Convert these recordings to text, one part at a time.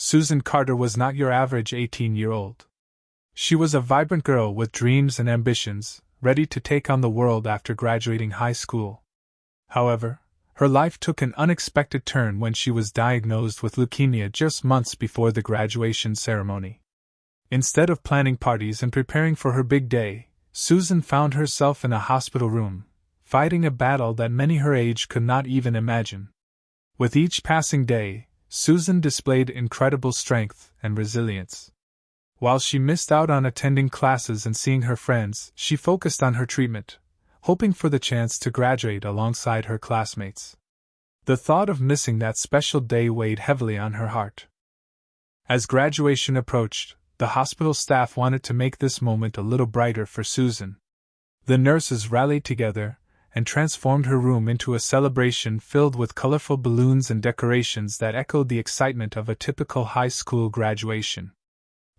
Susan Carter was not your average 18-year-old. She was a vibrant girl with dreams and ambitions, ready to take on the world after graduating high school. However, her life took an unexpected turn when she was diagnosed with leukemia just months before the graduation ceremony. Instead of planning parties and preparing for her big day, Susan found herself in a hospital room, fighting a battle that many her age could not even imagine. With each passing day, Susan displayed incredible strength and resilience. While she missed out on attending classes and seeing her friends, she focused on her treatment, hoping for the chance to graduate alongside her classmates. The thought of missing that special day weighed heavily on her heart. As graduation approached, the hospital staff wanted to make this moment a little brighter for Susan. The nurses rallied together and transformed her room into a celebration filled with colorful balloons and decorations that echoed the excitement of a typical high school graduation.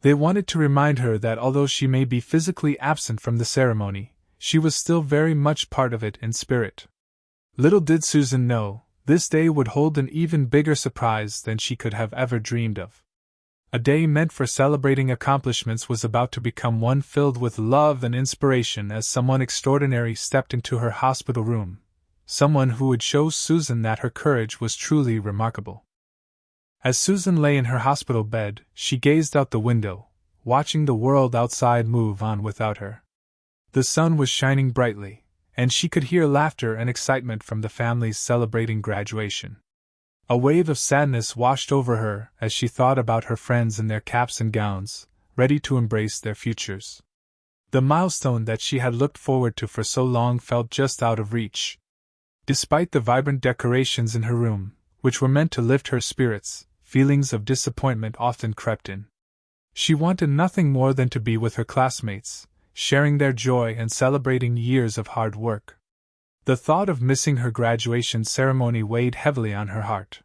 They wanted to remind her that although she may be physically absent from the ceremony, she was still very much part of it in spirit. Little did Susan know, this day would hold an even bigger surprise than she could have ever dreamed of. A day meant for celebrating accomplishments was about to become one filled with love and inspiration as someone extraordinary stepped into her hospital room, someone who would show Susan that her courage was truly remarkable. As Susan lay in her hospital bed, she gazed out the window, watching the world outside move on without her. The sun was shining brightly, and she could hear laughter and excitement from the families celebrating graduation. A wave of sadness washed over her as she thought about her friends in their caps and gowns, ready to embrace their futures. The milestone that she had looked forward to for so long felt just out of reach. Despite the vibrant decorations in her room, which were meant to lift her spirits, feelings of disappointment often crept in. She wanted nothing more than to be with her classmates, sharing their joy and celebrating years of hard work. The thought of missing her graduation ceremony weighed heavily on her heart.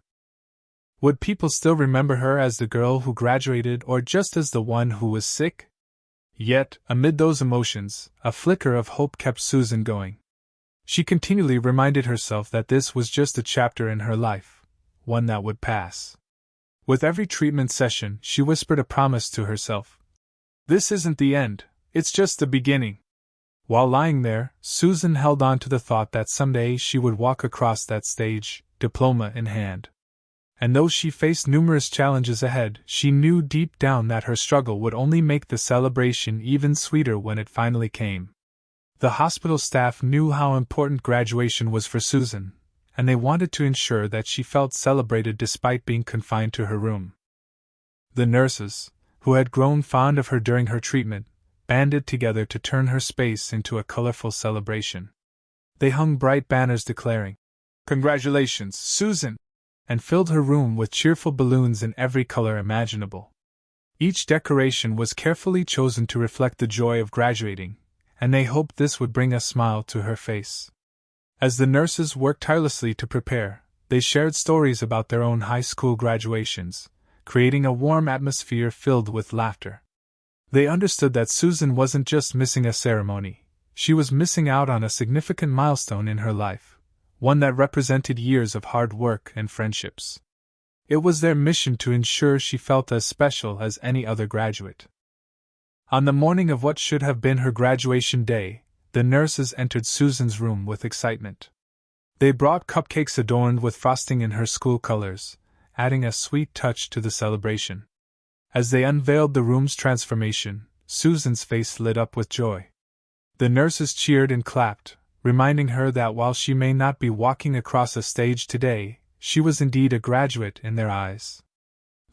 Would people still remember her as the girl who graduated or just as the one who was sick? Yet, amid those emotions, a flicker of hope kept Susan going. She continually reminded herself that this was just a chapter in her life, one that would pass. With every treatment session, she whispered a promise to herself. This isn't the end, it's just the beginning. While lying there, Susan held on to the thought that someday she would walk across that stage, diploma in hand. And though she faced numerous challenges ahead, she knew deep down that her struggle would only make the celebration even sweeter when it finally came. The hospital staff knew how important graduation was for Susan, and they wanted to ensure that she felt celebrated despite being confined to her room. The nurses, who had grown fond of her during her treatment, banded together to turn her space into a colorful celebration. They hung bright banners declaring, "Congratulations, Susan!" and filled her room with cheerful balloons in every color imaginable. Each decoration was carefully chosen to reflect the joy of graduating, and they hoped this would bring a smile to her face. As the nurses worked tirelessly to prepare, they shared stories about their own high school graduations, creating a warm atmosphere filled with laughter. They understood that Susan wasn't just missing a ceremony, she was missing out on a significant milestone in her life, one that represented years of hard work and friendships. It was their mission to ensure she felt as special as any other graduate. On the morning of what should have been her graduation day, the nurses entered Susan's room with excitement. They brought cupcakes adorned with frosting in her school colors, adding a sweet touch to the celebration. As they unveiled the room's transformation, Susan's face lit up with joy. The nurses cheered and clapped, reminding her that while she may not be walking across a stage today, she was indeed a graduate in their eyes.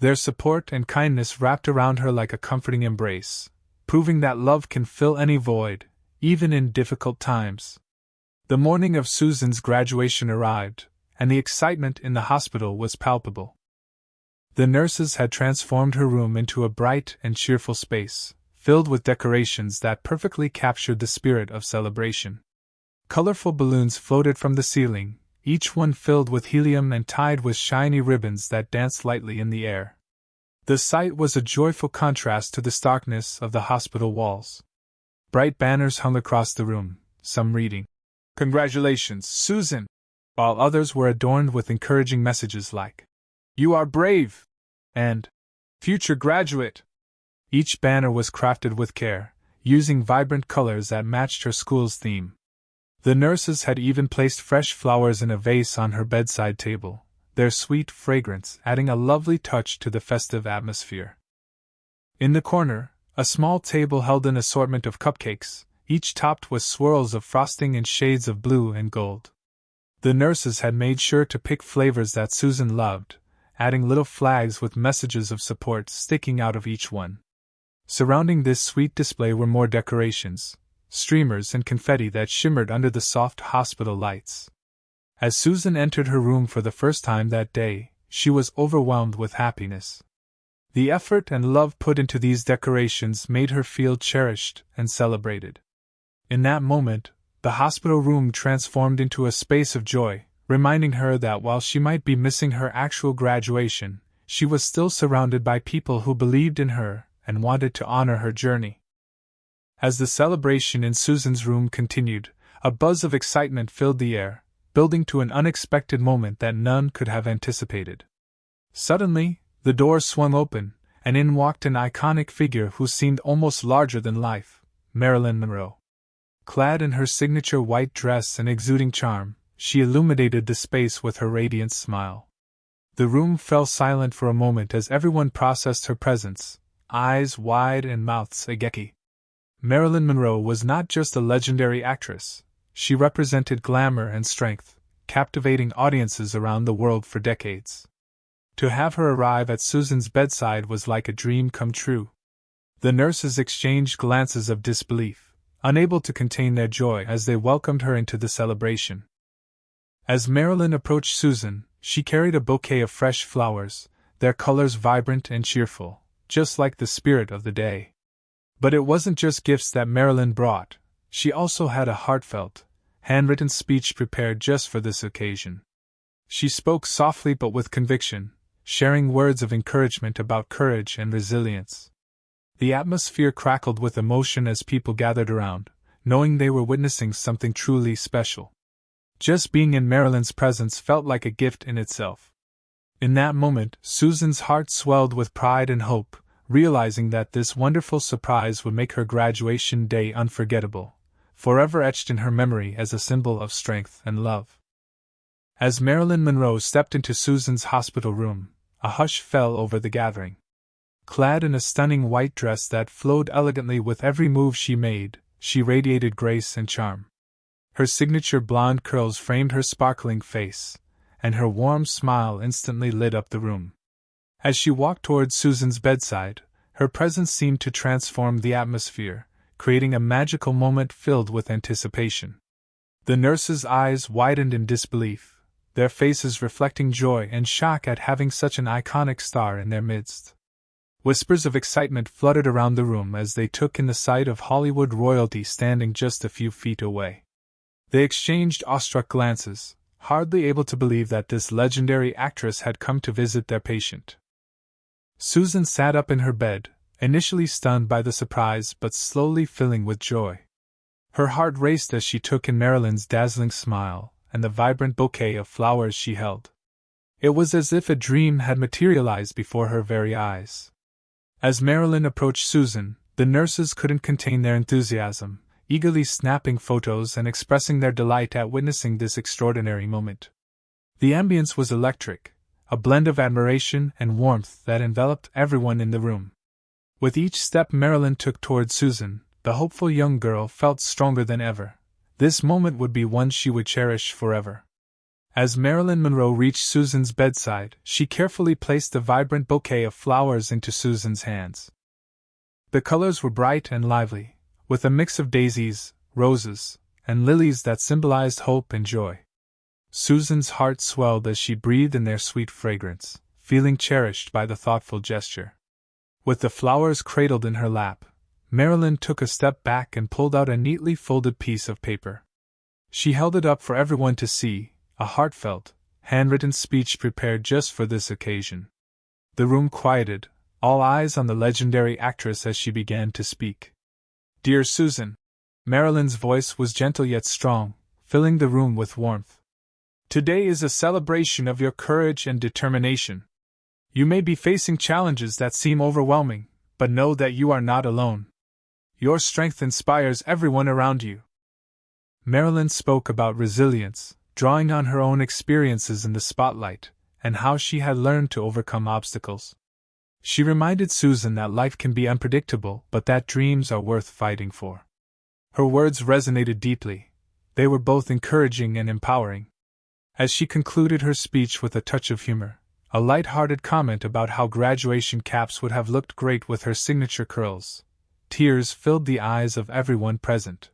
Their support and kindness wrapped around her like a comforting embrace, proving that love can fill any void, even in difficult times. The morning of Susan's graduation arrived, and the excitement in the hospital was palpable. The nurses had transformed her room into a bright and cheerful space, filled with decorations that perfectly captured the spirit of celebration. Colorful balloons floated from the ceiling, each one filled with helium and tied with shiny ribbons that danced lightly in the air. The sight was a joyful contrast to the starkness of the hospital walls. Bright banners hung across the room, some reading, "Congratulations, Susan," while others were adorned with encouraging messages like, "You are brave," and Future graduate! Each banner was crafted with care, using vibrant colors that matched her school's theme. The nurses had even placed fresh flowers in a vase on her bedside table, their sweet fragrance adding a lovely touch to the festive atmosphere. In the corner, a small table held an assortment of cupcakes, each topped with swirls of frosting in shades of blue and gold. The nurses had made sure to pick flavors that Susan loved, adding little flags with messages of support sticking out of each one. Surrounding this sweet display were more decorations, streamers and confetti that shimmered under the soft hospital lights. As Susan entered her room for the first time that day, she was overwhelmed with happiness. The effort and love put into these decorations made her feel cherished and celebrated. In that moment, the hospital room transformed into a space of joy, reminding her that while she might be missing her actual graduation, she was still surrounded by people who believed in her and wanted to honor her journey. As the celebration in Susan's room continued, a buzz of excitement filled the air, building to an unexpected moment that none could have anticipated. Suddenly, the door swung open, and in walked an iconic figure who seemed almost larger than life, Marilyn Monroe. Clad in her signature white dress and exuding charm, she illuminated the space with her radiant smile. The room fell silent for a moment as everyone processed her presence, eyes wide and mouths agape. Marilyn Monroe was not just a legendary actress, she represented glamour and strength, captivating audiences around the world for decades. To have her arrive at Susan's bedside was like a dream come true. The nurses exchanged glances of disbelief, unable to contain their joy as they welcomed her into the celebration. As Marilyn approached Susan, she carried a bouquet of fresh flowers, their colors vibrant and cheerful, just like the spirit of the day. But it wasn't just gifts that Marilyn brought, she also had a heartfelt, handwritten speech prepared just for this occasion. She spoke softly but with conviction, sharing words of encouragement about courage and resilience. The atmosphere crackled with emotion as people gathered around, knowing they were witnessing something truly special. Just being in Marilyn's presence felt like a gift in itself. In that moment, Susan's heart swelled with pride and hope, realizing that this wonderful surprise would make her graduation day unforgettable, forever etched in her memory as a symbol of strength and love. As Marilyn Monroe stepped into Susan's hospital room, a hush fell over the gathering. Clad in a stunning white dress that flowed elegantly with every move she made, she radiated grace and charm. Her signature blonde curls framed her sparkling face, and her warm smile instantly lit up the room. As she walked towards Susan's bedside, her presence seemed to transform the atmosphere, creating a magical moment filled with anticipation. The nurses' eyes widened in disbelief, their faces reflecting joy and shock at having such an iconic star in their midst. Whispers of excitement fluttered around the room as they took in the sight of Hollywood royalty standing just a few feet away. They exchanged awestruck glances, hardly able to believe that this legendary actress had come to visit their patient. Susan sat up in her bed, initially stunned by the surprise but slowly filling with joy. Her heart raced as she took in Marilyn's dazzling smile and the vibrant bouquet of flowers she held. It was as if a dream had materialized before her very eyes. As Marilyn approached Susan, the nurses couldn't contain their enthusiasm, eagerly snapping photos and expressing their delight at witnessing this extraordinary moment. The ambience was electric, a blend of admiration and warmth that enveloped everyone in the room. With each step Marilyn took toward Susan, the hopeful young girl felt stronger than ever. This moment would be one she would cherish forever. As Marilyn Monroe reached Susan's bedside, she carefully placed the vibrant bouquet of flowers into Susan's hands. The colors were bright and lively, with a mix of daisies, roses, and lilies that symbolized hope and joy. Susan's heart swelled as she breathed in their sweet fragrance, feeling cherished by the thoughtful gesture. With the flowers cradled in her lap, Marilyn took a step back and pulled out a neatly folded piece of paper. She held it up for everyone to see, a heartfelt, handwritten speech prepared just for this occasion. The room quieted, all eyes on the legendary actress as she began to speak. "Dear Susan," Marilyn's voice was gentle yet strong, filling the room with warmth. "Today is a celebration of your courage and determination. You may be facing challenges that seem overwhelming, but know that you are not alone. Your strength inspires everyone around you. Marilyn spoke about resilience, drawing on her own experiences in the spotlight, and how she had learned to overcome obstacles. She reminded Susan that life can be unpredictable, but that dreams are worth fighting for. Her words resonated deeply. They were both encouraging and empowering. As she concluded her speech with a touch of humor, a light-hearted comment about how graduation caps would have looked great with her signature curls, tears filled the eyes of everyone present.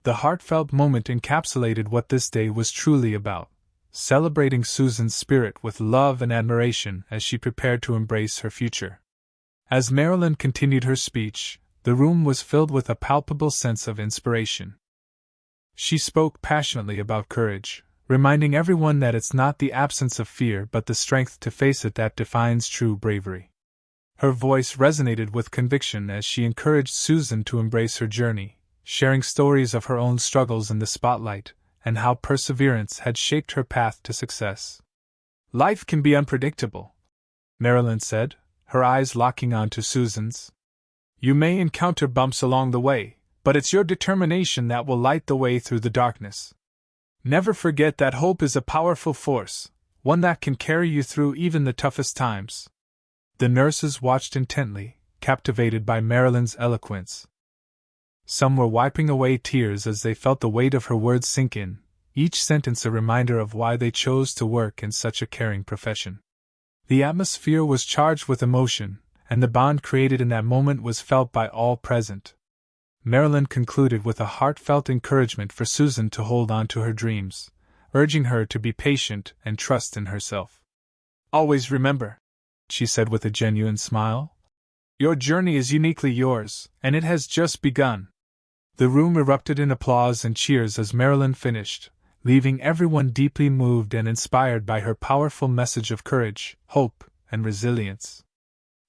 The heartfelt moment encapsulated what this day was truly about, celebrating Susan's spirit with love and admiration as she prepared to embrace her future. As Marilyn continued her speech, the room was filled with a palpable sense of inspiration. She spoke passionately about courage, reminding everyone that it's not the absence of fear but the strength to face it that defines true bravery. Her voice resonated with conviction as she encouraged Susan to embrace her journey, sharing stories of her own struggles in the spotlight, and how perseverance had shaped her path to success. Life can be unpredictable, Marilyn said, her eyes locking onto Susan's. You may encounter bumps along the way, but it's your determination that will light the way through the darkness. Never forget that hope is a powerful force, one that can carry you through even the toughest times. The nurses watched intently, captivated by Marilyn's eloquence. Some were wiping away tears as they felt the weight of her words sink in, each sentence a reminder of why they chose to work in such a caring profession. The atmosphere was charged with emotion, and the bond created in that moment was felt by all present. Marilyn concluded with a heartfelt encouragement for Susan to hold on to her dreams, urging her to be patient and trust in herself. Always remember, she said with a genuine smile, your journey is uniquely yours, and it has just begun. The room erupted in applause and cheers as Marilyn finished, leaving everyone deeply moved and inspired by her powerful message of courage, hope, and resilience.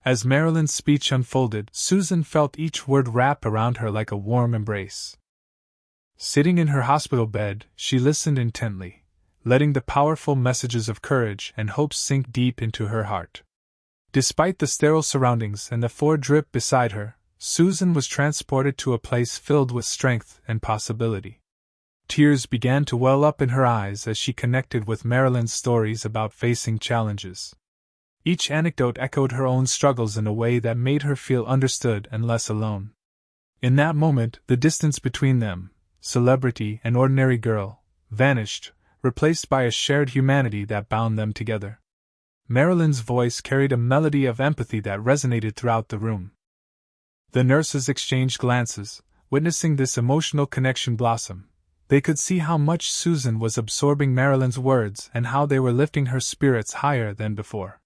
As Marilyn's speech unfolded, Susan felt each word wrap around her like a warm embrace. Sitting in her hospital bed, she listened intently, letting the powerful messages of courage and hope sink deep into her heart. Despite the sterile surroundings and the floor drip beside her, Susan was transported to a place filled with strength and possibility. Tears began to well up in her eyes as she connected with Marilyn's stories about facing challenges. Each anecdote echoed her own struggles in a way that made her feel understood and less alone. In that moment, the distance between them, celebrity and ordinary girl, vanished, replaced by a shared humanity that bound them together. Marilyn's voice carried a melody of empathy that resonated throughout the room. The nurses exchanged glances, witnessing this emotional connection blossom. They could see how much Susan was absorbing Marilyn's words and how they were lifting her spirits higher than before.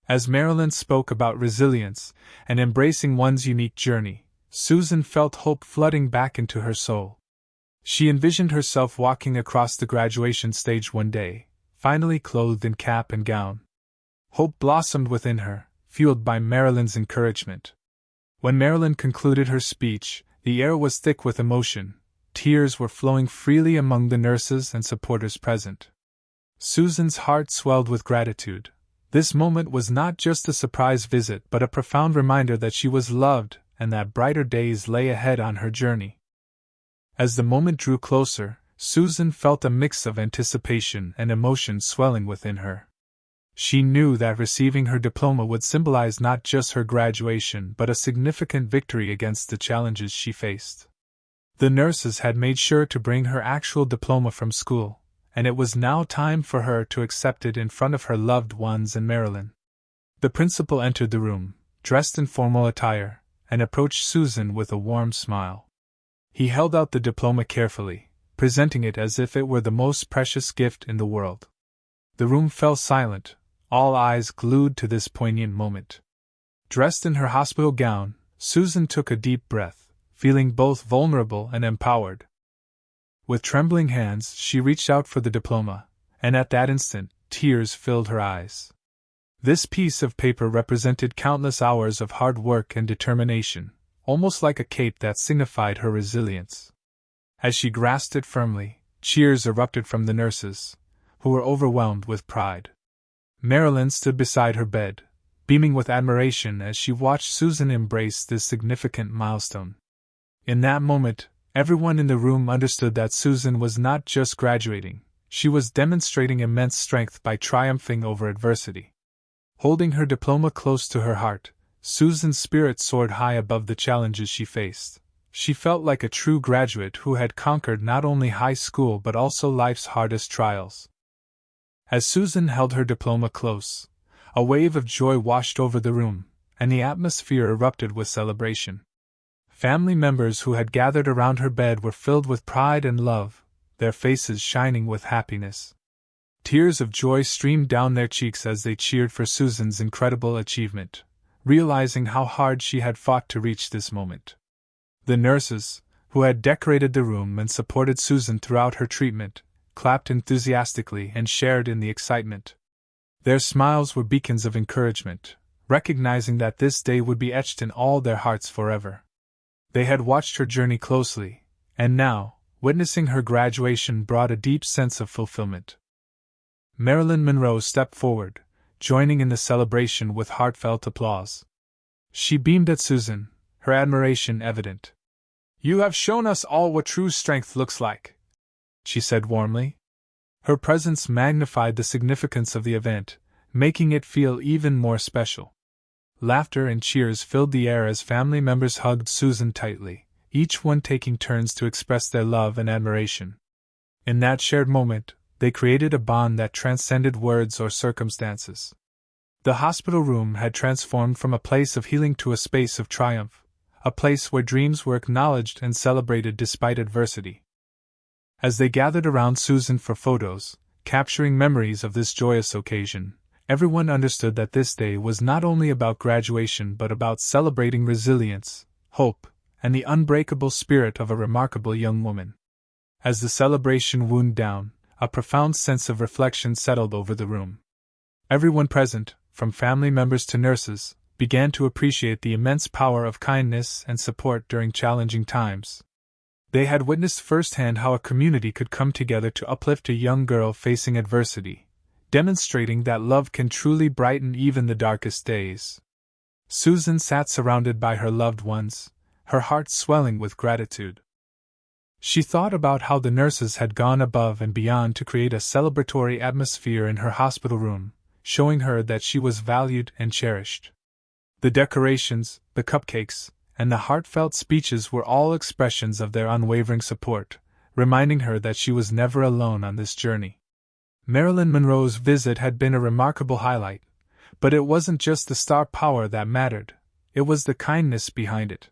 As Marilyn spoke about resilience and embracing one's unique journey, Susan felt hope flooding back into her soul. She envisioned herself walking across the graduation stage one day, finally clothed in cap and gown. Hope blossomed within her, fueled by Marilyn's encouragement. When Marilyn concluded her speech, the air was thick with emotion. Tears were flowing freely among the nurses and supporters present. Susan's heart swelled with gratitude. This moment was not just a surprise visit but a profound reminder that she was loved and that brighter days lay ahead on her journey. As the moment drew closer, Susan felt a mix of anticipation and emotion swelling within her. She knew that receiving her diploma would symbolize not just her graduation but a significant victory against the challenges she faced. The nurses had made sure to bring her actual diploma from school, and it was now time for her to accept it in front of her loved ones and Marilyn. The principal entered the room, dressed in formal attire, and approached Susan with a warm smile. He held out the diploma carefully, presenting it as if it were the most precious gift in the world. The room fell silent, all eyes glued to this poignant moment. Dressed in her hospital gown, Susan took a deep breath, feeling both vulnerable and empowered. With trembling hands, she reached out for the diploma, and at that instant, tears filled her eyes. This piece of paper represented countless hours of hard work and determination, almost like a cape that signified her resilience. As she grasped it firmly, cheers erupted from the nurses, who were overwhelmed with pride. Marilyn stood beside her bed, beaming with admiration as she watched Susan embrace this significant milestone. In that moment, everyone in the room understood that Susan was not just graduating, she was demonstrating immense strength by triumphing over adversity. Holding her diploma close to her heart, Susan's spirit soared high above the challenges she faced. She felt like a true graduate who had conquered not only high school but also life's hardest trials. As Susan held her diploma close, a wave of joy washed over the room, and the atmosphere erupted with celebration. Family members who had gathered around her bed were filled with pride and love, their faces shining with happiness. Tears of joy streamed down their cheeks as they cheered for Susan's incredible achievement, realizing how hard she had fought to reach this moment. The nurses, who had decorated the room and supported Susan throughout her treatment, clapped enthusiastically and shared in the excitement. Their smiles were beacons of encouragement, recognizing that this day would be etched in all their hearts forever. They had watched her journey closely, and now, witnessing her graduation brought a deep sense of fulfillment. Marilyn Monroe stepped forward, joining in the celebration with heartfelt applause. She beamed at Susan, her admiration evident. "You have shown us all what true strength looks like," she said warmly. Her presence magnified the significance of the event, making it feel even more special. Laughter and cheers filled the air as family members hugged Susan tightly, each one taking turns to express their love and admiration. In that shared moment, they created a bond that transcended words or circumstances. The hospital room had transformed from a place of healing to a space of triumph, a place where dreams were acknowledged and celebrated despite adversity. As they gathered around Susan for photos, capturing memories of this joyous occasion, everyone understood that this day was not only about graduation but about celebrating resilience, hope, and the unbreakable spirit of a remarkable young woman. As the celebration wound down, a profound sense of reflection settled over the room. Everyone present, from family members to nurses, began to appreciate the immense power of kindness and support during challenging times. They had witnessed firsthand how a community could come together to uplift a young girl facing adversity, demonstrating that love can truly brighten even the darkest days. Susan sat surrounded by her loved ones, her heart swelling with gratitude. She thought about how the nurses had gone above and beyond to create a celebratory atmosphere in her hospital room, showing her that she was valued and cherished. The decorations, the cupcakes, and the heartfelt speeches were all expressions of their unwavering support, reminding her that she was never alone on this journey. Marilyn Monroe's visit had been a remarkable highlight, but it wasn't just the star power that mattered, it was the kindness behind it.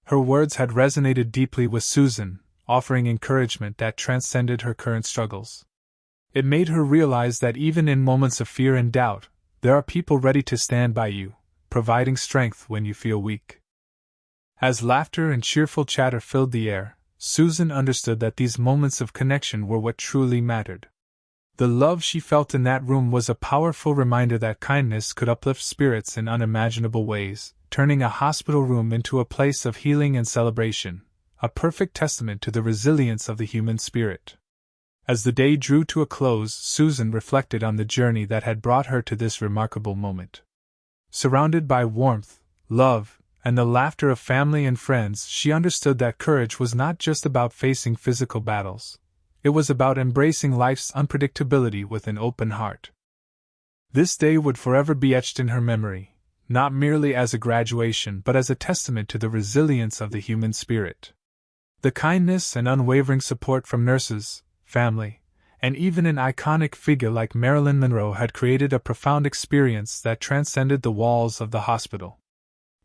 Her words had resonated deeply with Susan, offering encouragement that transcended her current struggles. It made her realize that even in moments of fear and doubt, there are people ready to stand by you, providing strength when you feel weak. As laughter and cheerful chatter filled the air, Susan understood that these moments of connection were what truly mattered. The love she felt in that room was a powerful reminder that kindness could uplift spirits in unimaginable ways, turning a hospital room into a place of healing and celebration, a perfect testament to the resilience of the human spirit. As the day drew to a close, Susan reflected on the journey that had brought her to this remarkable moment. Surrounded by warmth, love, and the laughter of family and friends, she understood that courage was not just about facing physical battles. It was about embracing life's unpredictability with an open heart. This day would forever be etched in her memory, not merely as a graduation but as a testament to the resilience of the human spirit. The kindness and unwavering support from nurses, family, and even an iconic figure like Marilyn Monroe had created a profound experience that transcended the walls of the hospital.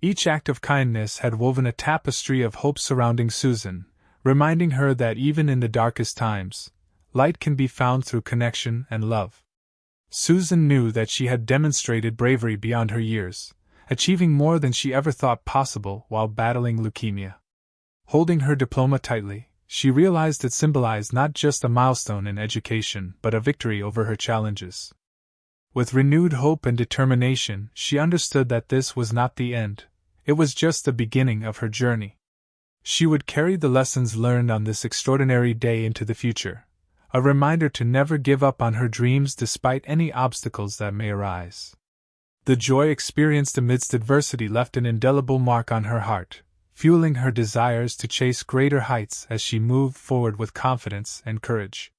Each act of kindness had woven a tapestry of hope surrounding Susan, reminding her that even in the darkest times, light can be found through connection and love. Susan knew that she had demonstrated bravery beyond her years, achieving more than she ever thought possible while battling leukemia. Holding her diploma tightly, she realized it symbolized not just a milestone in education but a victory over her challenges. With renewed hope and determination, she understood that this was not the end, it was just the beginning of her journey. She would carry the lessons learned on this extraordinary day into the future, a reminder to never give up on her dreams despite any obstacles that may arise. The joy experienced amidst adversity left an indelible mark on her heart, fueling her desires to chase greater heights as she moved forward with confidence and courage.